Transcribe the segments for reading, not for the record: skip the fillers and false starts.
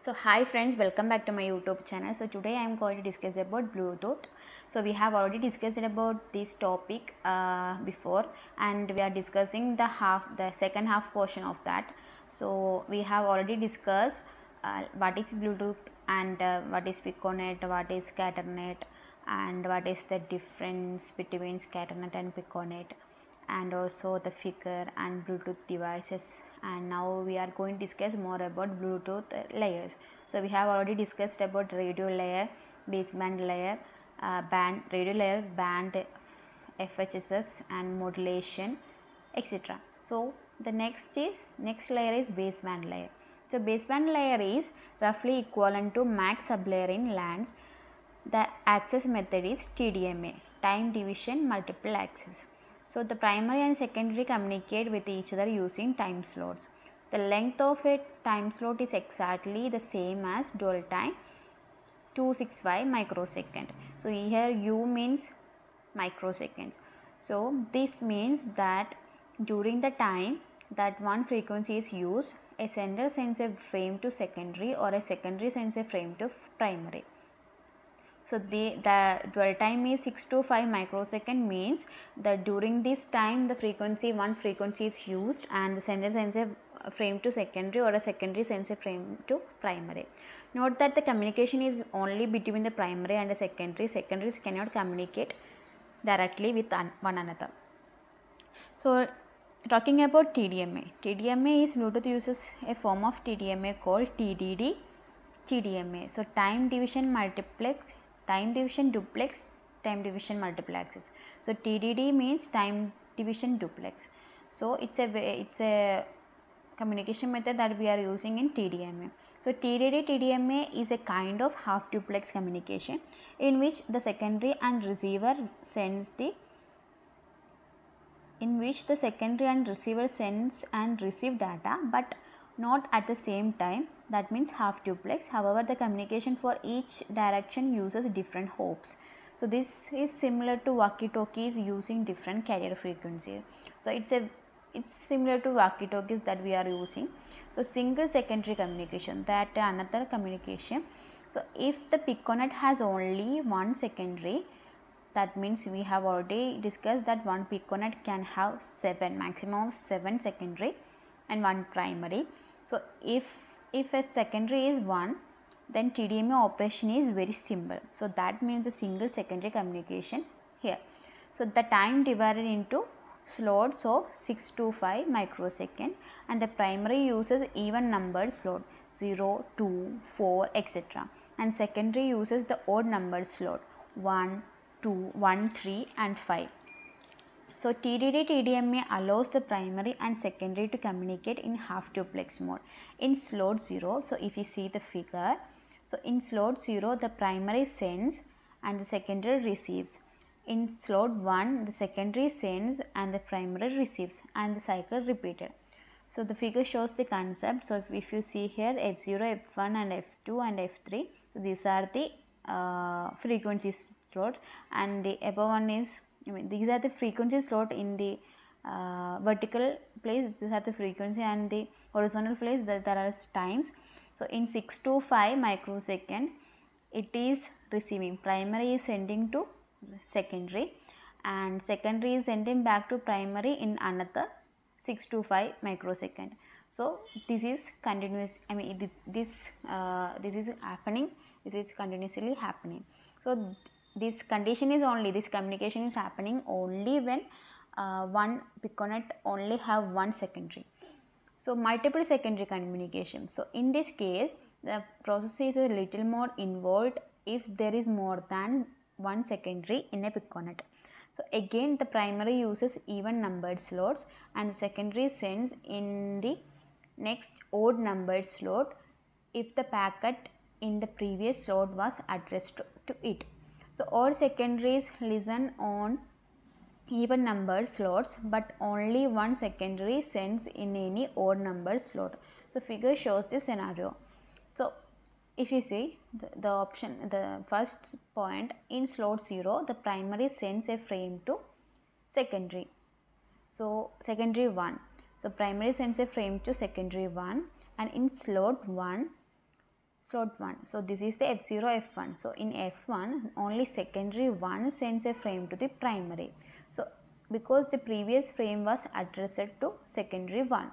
So hi friends, welcome back to my YouTube channel. So today I am going to discuss about Bluetooth. So we have already discussed about this topic before, and we are discussing the second half portion of that. So we have already discussed what is Bluetooth and what is Piconet, what is Scaternet, and what is the difference between Scaternet and Piconet, and also the figure and Bluetooth devices. And now we are going to discuss more about Bluetooth layers. So we have already discussed about radio layer, baseband layer, radio layer, band, FHSS and modulation, etc. So the next layer is baseband layer. So baseband layer is roughly equivalent to max sublayer in LANs. The access method is TDMA, time division multiple access. So the primary and secondary communicate with each other using time slots. The length of a time slot is exactly the same as dwell time, 265 microsecond. So here U means microseconds. So this means that during the time that one frequency is used, a sender sends a frame to secondary or a secondary sends a frame to primary. So the dwell time is 6 to 5 microsecond, means that during this time the one frequency is used and the sender sends a frame to secondary or a secondary sends a frame to primary. Note that the communication is only between the primary and the secondary. Secondaries cannot communicate directly with one another. So talking about TDMA. TDMA is Bluetooth uses a form of TDMA called TDD, TDMA. So time division multiplex, time division duplex, time division multiplexes. So TDD means time division duplex. So it's a communication method that we are using in TDMA. So TDD TDMA is a kind of half duplex communication in which the secondary and receiver sends and receive data, but not at the same time. That means half duplex. However, the communication for each direction uses different hops. So this is similar to walkie-talkies using different carrier frequency. So it's similar to walkie-talkies that we are using. So single secondary communication, that another communication. So if the Piconet has only one secondary, that means we have already discussed that one Piconet can have maximum of 7 secondary and one primary. So if a secondary is 1, then TDMA operation is very simple. So that means a single secondary communication here. So the time divided into slots of 6 to 5 microsecond, and the primary uses even numbered slot 0, 2, 4, etc. and secondary uses the odd numbered slot 1, 2, 1, 3 and 5. So TDD TDMA allows the primary and secondary to communicate in half duplex mode in slot 0. So if you see the figure, so in slot 0 the primary sends and the secondary receives. In slot 1 the secondary sends and the primary receives, and the cycle repeated. So the figure shows the concept. So if you see here F0, F1 and F2 and F3, so these are the frequency slot, and the above one is, these are the frequency slot in the vertical place. These are the frequency, and the horizontal place there are times. So in 6 to 5 microsecond it is receiving, primary is sending to secondary and secondary is sending back to primary in another 6 to 5 microsecond. So this is continuous, this is happening, this is continuously happening. So this communication is happening only when one Piconet only have one secondary. So multiple secondary communication. So in this case the process is a little more involved if there is more than one secondary in a Piconet. So again the primary uses even numbered slots and the secondary sends in the next odd numbered slot if the packet in the previous slot was addressed to it. So all secondaries listen on even numbered slots, but only one secondary sends in any odd numbered slot. So figure shows the scenario. So if you see the first point, in slot 0 the primary sends a frame to secondary. So secondary 1. So primary sends a frame to secondary 1, and in slot 1 slot 1. So this is the F0, F1. So in F1 only secondary 1 sends a frame to the primary. So because the previous frame was addressed to secondary 1.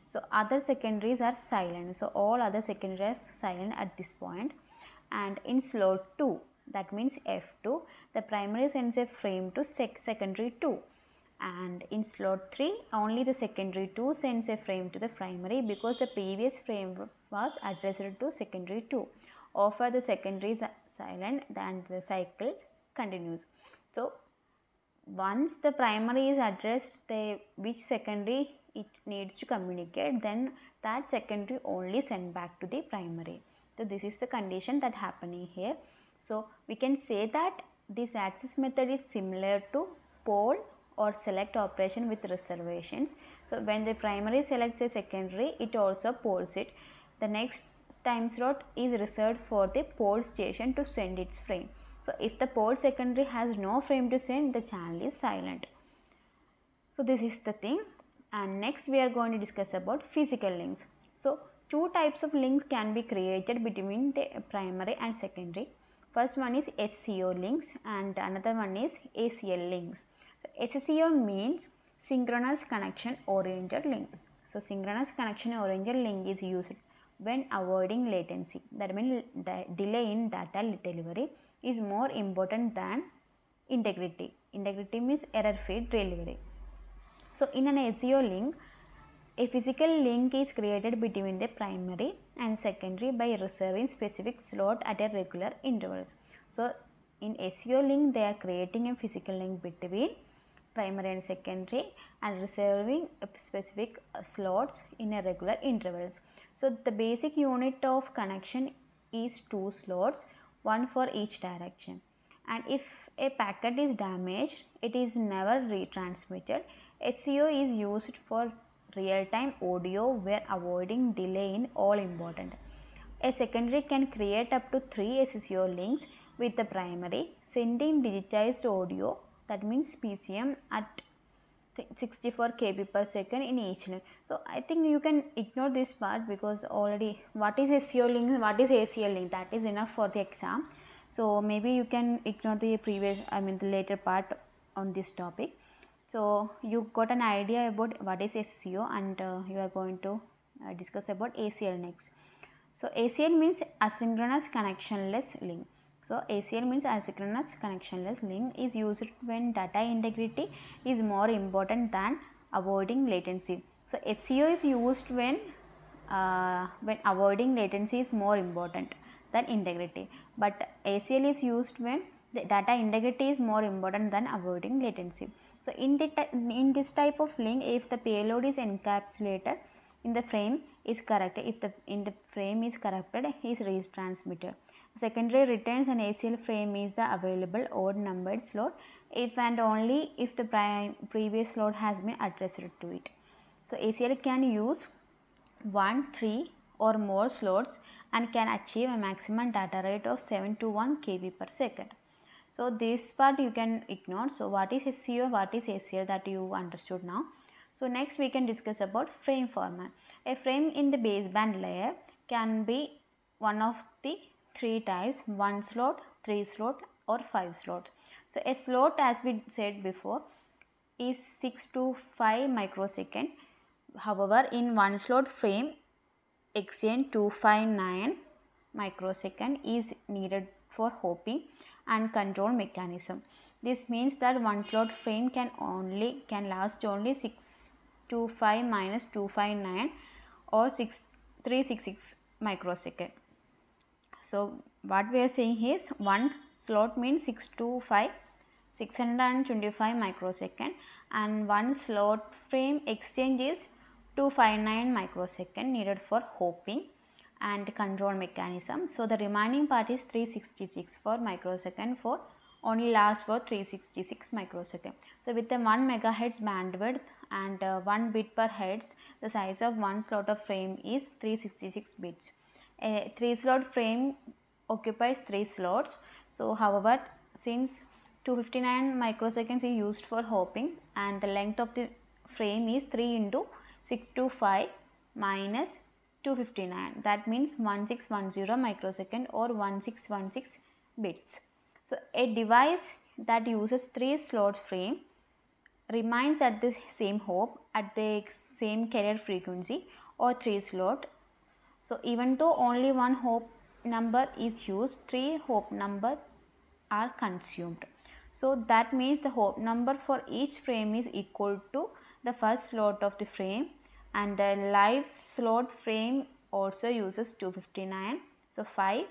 So other secondaries are silent. So all other secondaries are silent at this point. And in slot 2, that means F2, the primary sends a frame to secondary 2. And in slot 3 only the secondary 2 sends a frame to the primary because the previous frame was addressed to secondary 2. Offer the secondaries silent, then the cycle continues. So once the primary is addressed, which secondary it needs to communicate, then that secondary only send back to the primary. So this is the condition that happening here. So we can say that this access method is similar to poll or select operation with reservations. So when the primary selects a secondary, it also polls it. The next time slot is reserved for the poll station to send its frame. So if the poll secondary has no frame to send, the channel is silent. So this is the thing. And next we are going to discuss about physical links. So two types of links can be created between the primary and secondary. First one is SCO links and another one is ACL links. So SCO means synchronous connection oriented link. So synchronous connection oriented link is used when avoiding latency. That means delay in data delivery is more important than integrity. Integrity means error-free delivery. So in an SCO link, a physical link is created between the primary and secondary by reserving specific slot at a regular intervals. So in SCO link, they are creating a physical link between primary and secondary and reserving specific slots in a regular intervals. So the basic unit of connection is 2 slots, one for each direction. And if a packet is damaged, it is never retransmitted. SCO is used for real-time audio where avoiding delay is all important. A secondary can create up to 3 SCO links with the primary, sending digitized audio, that means PCM, at 64 kb per second in each link. So I think you can ignore this part because already what is SCO link, what is ACL link, that is enough for the exam. So maybe you can ignore the the later part on this topic. So you got an idea about what is SCO and you are going to discuss about ACL next. So ACL means asynchronous connectionless link. So ACL means asynchronous connectionless link is used when data integrity is more important than avoiding latency. So SCO is used when avoiding latency is more important than integrity, but ACL is used when the data integrity is more important than avoiding latency. So in this type of link, if the payload is encapsulated in the frame is correct, if the frame is corrupted, is retransmitted. Secondary returns an ACL frame is the available odd numbered slot if and only if the previous slot has been addressed to it. So ACL can use 1, 3 or more slots and can achieve a maximum data rate of 7 to 1 kb per second. So this part you can ignore. So what is SCO, what is ACL, that you understood now. So next we can discuss about frame format. A frame in the baseband layer can be one of the 3 types: 1 slot, 3 slot or 5 slot. So a slot, as we said before, is 6 to 5 microsecond. However, in 1 slot frame, exchange 259 microsecond is needed for hopping and control mechanism. This means that 1 slot frame can last only 625 minus 259 or 366 microsecond. So what we are saying is 1 slot means 625 microsecond, and 1 slot frame exchange is 259 microsecond needed for hopping and control mechanism. So the remaining part is 366 for microsecond for only lasts for 366 microsecond. So with the 1 megahertz bandwidth and 1 bit per hertz, the size of 1 slot of frame is 366 bits. A 3 slot frame occupies 3 slots. So however, since 259 microseconds is used for hopping and the length of the frame is 3 into 625 minus 259. That means 1610 microsecond or 1616 bits. So a device that uses 3 slot frame remains at the same hop at the same carrier frequency or 3 slot. So even though only one hop number is used, 3 hop number are consumed. So that means the hop number for each frame is equal to the first slot of the frame, and the live slot frame also uses 259. So 5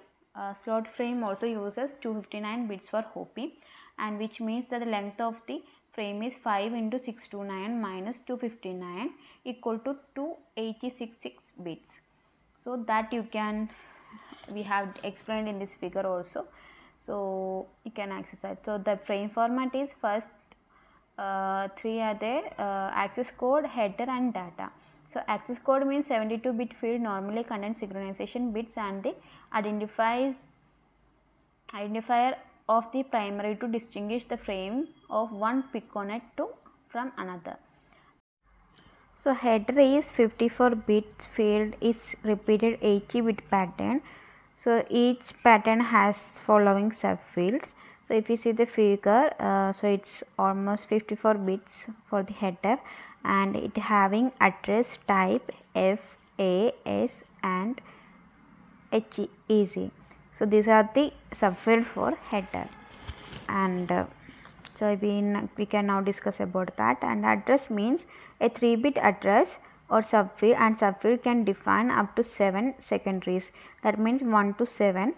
slot frame also uses 259 bits for hopping, and which means that the length of the frame is 5 into 629 minus 259 equal to 2866 bits. So that we have explained in this figure also. So you can access that. So the frame format is first 3 are there, access code, header and data. So access code means 72-bit field normally contains synchronization bits and the identifier of the primary to distinguish the frame of one piconet from another. So header is 54-bit field is repeated 80-bit pattern. So each pattern has following subfields. So if you see the figure, so it's almost 54 bits for the header, and it having address type F, A, S and H, EC. So these are the subfield for header, and so we can now discuss about that. And address means a 3-bit address or subfield, and subfield can define up to 7 secondaries. That means 1 to 7.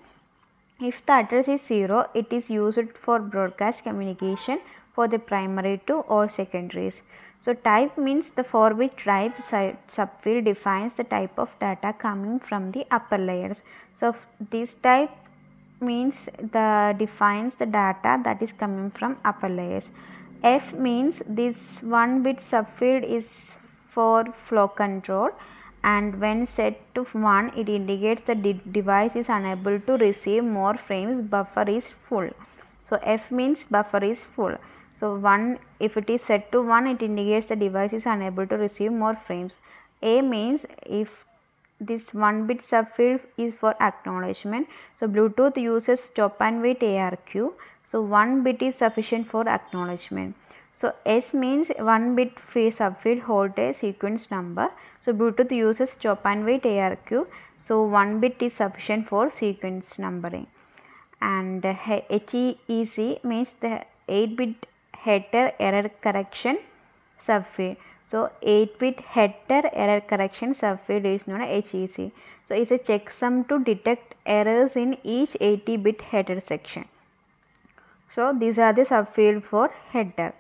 If the address is 0, it is used for broadcast communication for the primary to all secondaries. So type means the 4-bit type subfield defines the type of data coming from the upper layers. So this type means defines the data that is coming from upper layers. F means this 1-bit subfield is for flow control, and when set to 1 it indicates the device is unable to receive more frames, buffer is full. So F means buffer is full. So 1, if it is set to 1, it indicates the device is unable to receive more frames. A means if this 1-bit subfield is for acknowledgement. So Bluetooth uses stop and wait ARQ. So 1 bit is sufficient for acknowledgement. So S means 1-bit subfield hold a sequence number. So Bluetooth uses stop and wait ARQ. So 1 bit is sufficient for sequence numbering. And HEC means the 8-bit header error correction subfield. So 8-bit header error correction subfield is known as HEC. So it's a checksum to detect errors in each 80-bit header section. So these are the subfield for header.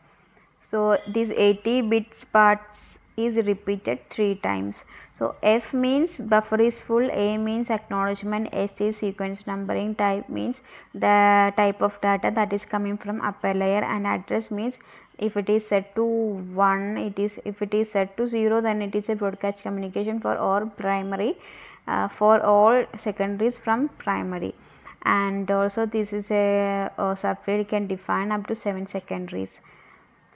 So these 80 bits parts is repeated 3 times. So F means buffer is full, A means acknowledgement, S is sequence numbering, type means the type of data that is coming from upper layer, and address means if it is set to 1, if it is set to 0, then it is a broadcast communication for all primary, for all secondaries from primary. And also this is a subfield can define up to 7 secondaries.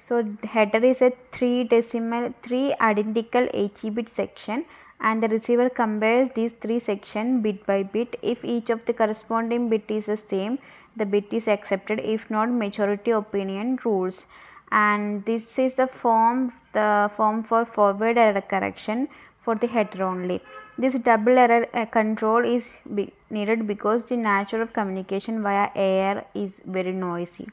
So header is a 3 identical 80-bit section, and the receiver compares these 3 sections bit by bit. If each of the corresponding bit is the same, the bit is accepted. If not, majority opinion rules. And this is the form for forward error correction for the header only. This double error control is needed because the nature of communication via air is very noisy.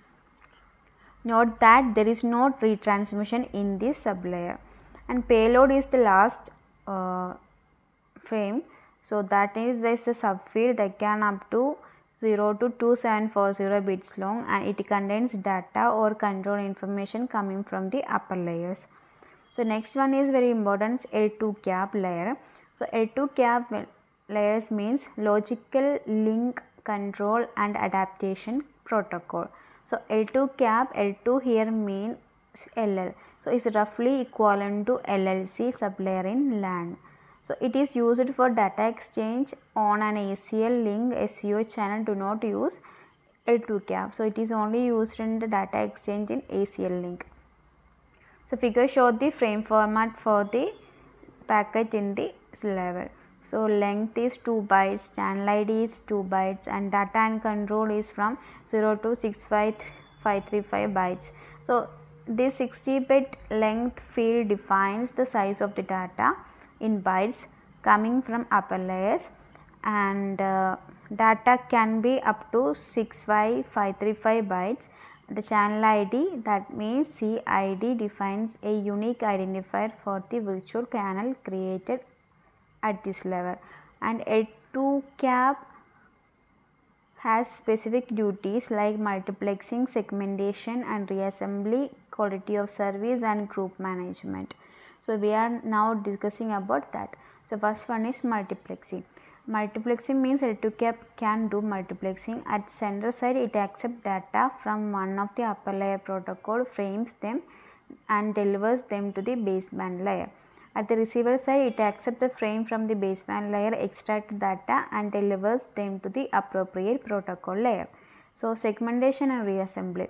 Note that there is no retransmission in this sublayer. And payload is the last frame. So that is there is a subfield that can up to 0 to 2740 bits long, and it contains data or control information coming from the upper layers. So next one is very important, L2 cap layer. So L2 cap layers means logical link control and adaptation protocol. So L2 cap, L2 here means LL. So it's roughly equivalent to LLC sublayer in LAN. So it is used for data exchange on an ACL link. SEO channel do not use L2 cap. So it is only used in the data exchange in ACL link. So figure show the frame format for the packet in this level. So length is 2 bytes, channel ID is 2 bytes, and data and control is from 0 to 65535 bytes. So this 60-bit length field defines the size of the data in bytes coming from upper layers, and data can be up to 65535 bytes. The channel ID, that means CID, defines a unique identifier for the virtual channel created at this level, and L2 cap has specific duties like multiplexing, segmentation and reassembly, quality of service and group management. So we are now discussing about that. So first one is multiplexing. Multiplexing means L2 cap can do multiplexing. At sender side, it accepts data from one of the upper layer protocol, frames them and delivers them to the baseband layer. At the receiver side, it accepts the frame from the baseband layer, extracts data and delivers them to the appropriate protocol layer. So segmentation and reassembly.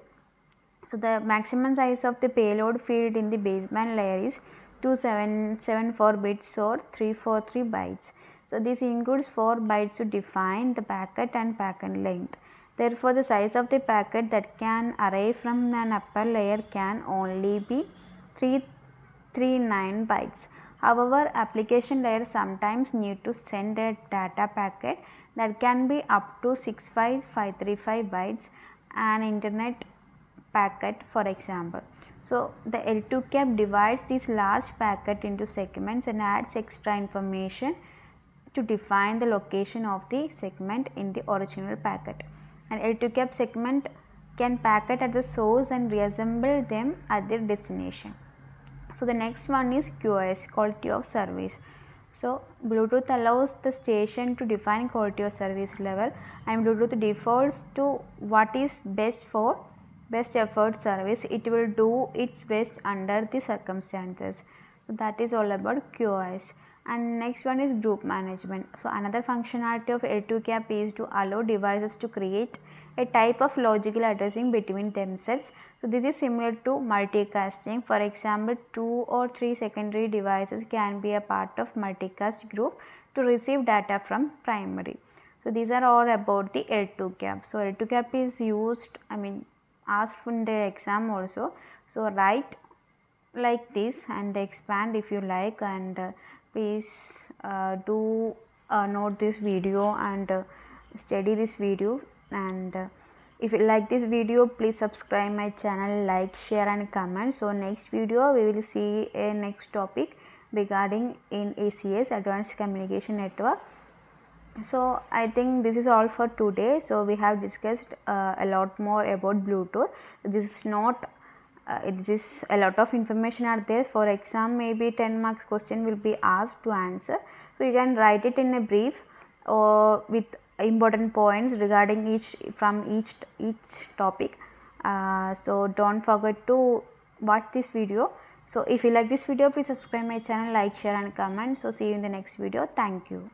So the maximum size of the payload field in the baseband layer is 2774 bits or 343 bytes. So this includes 4 bytes to define the packet and packet length. Therefore, the size of the packet that can arrive from an upper layer can only be 339 bytes. However, application layers sometimes need to send a data packet that can be up to 65535 bytes, an internet packet for example. So the L2 cap divides this large packet into segments and adds extra information to define the location of the segment in the original packet. An L2 cap segment can packet at the source and reassemble them at their destination. So the next one is QoS, quality of service. So Bluetooth allows the station to define quality of service level, and Bluetooth defaults to what is best for best effort service. It will do its best under the circumstances. So that is all about QoS. And next one is group management. So another functionality of L2 cap is to allow devices to create a type of logical addressing between themselves. So this is similar to multicasting. For example, 2 or 3 secondary devices can be a part of multicast group to receive data from primary. So these are all about the L2 cap. So L2 cap is used, asked in the exam also. So write like this and expand if you like, and please do note this video and study this video, and if you like this video, please subscribe my channel, like, share and comment. So next video we will see a next topic regarding in ACS, Advanced Communication Network. So I think this is all for today. So we have discussed a lot more about Bluetooth. This is not this is a lot of information are there. For exam, maybe 10 marks question will be asked to answer. So you can write it in a brief or with important points regarding each topic. So don't forget to watch this video. So if you like this video, please subscribe my channel, like, share and comment. So see you in the next video. Thank you.